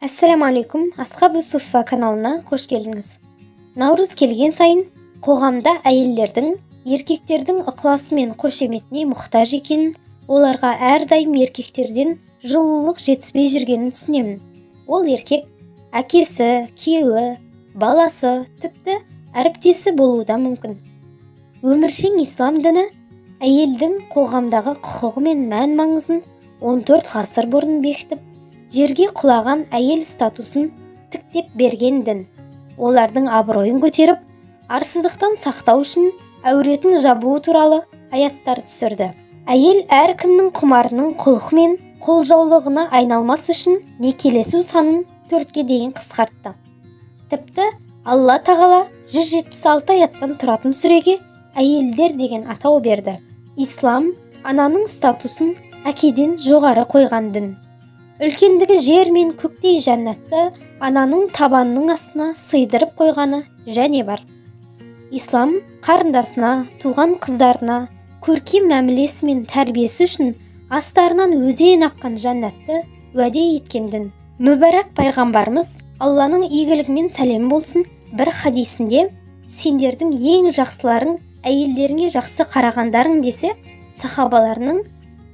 Ассаламу алейкум, Асхабы Суффа каналына қош келдіңіз. Наурыз келген сайын қоғамда әйелдердің, еркектердің ықыласы мен қошеметіне мұқтаж екенін, оларға әрдайым еркектерден жылулық жетіспей жүргенін түсінемін. Ол еркек әкесі, күйеуі, баласы, тіпті әріптесі болуы да мүмкін. Өміршең ислам діні әйелдің қоғамдағы құқығы мен мән-маңызын 14 ғасыр бұрын бекітіп, жерге құлаған әйел статусын тіктеп берген дін. Олардың абыройын көтеріп, арсыздықтан сақтау үшін әуретін жабуы туралы аяттар түсірді. Әйел әркімнің құмарының құлқы мен қолжаулығына айналмас үшін некелесу санын 4-ке дейін қысқартты. Тіпті Алла тағала 176 аяттан тұратын сүреге әйелдер деген атау берді. Ислам ананың статусын әкеден жоғары қойған дін. Үлкендігі жер мен көктей жәннатты ананың табанының астына сыйдырып қойғаны және бар. Ислам қарындасына, туған қыздарына көркем мәмілесі мен тәрбиесі үшін астарынан өзен аққан жәннатты уәде еткен дін. Мүбәрак пайғамбарымыз, Алланың игілігімен сәлем болсын, бір хадисінде сендердің ең жақсыларың әйелдеріңе жақсы қарағандарың десе, сахабаларының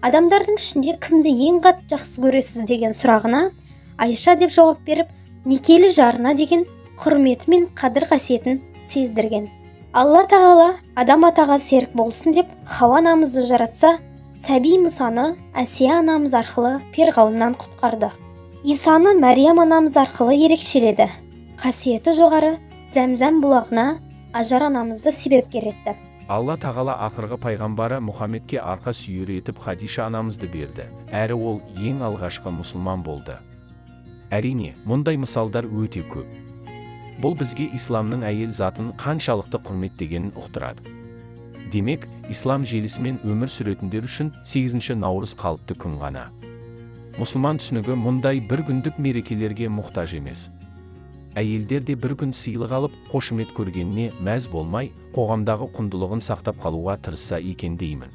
адамдардың ішінде кімді ең қатты жақсы көресіз деген сұрағына Айша деп жауап беріп, некелі жарына деген құрметі мен қадір қасиетін сездірген. Алла тағала адам атаға серік болсын деп Хауа анамызды жаратса, сәби Мұсаны Әсия анамыз арқылы перғауыннан құтқарды. Исаны Мәриям анамыз арқылы ерекшеледі. Қасиеті жоғары Зәмзәм бұлағына Ажар анамызды себепкер етті. Алла тағала ақырғы пайғамбары Мұхаммедке арқа сүйер етіп Хадиша анамызды берді, әрі ол ең алғашқы мұсылман болды. Әрине, мұндай мысалдар өте көп. Бұл бізге исламның әйел затын қаншалықты құрметтегенін ұқтырады. Демек, ислам желісімен өмір сүретіндер үшін 8 наурыз қалыпты күн ғана. Мұсылман түсінігі мұндай бір күндік мерекелерге мұқтаж емес. Әйелдер де бір күн сыйлық алып, қошемет көргеніне мәз болмай, қоғамдағы құндылығын сақтап қалуға тырысса екен деймін.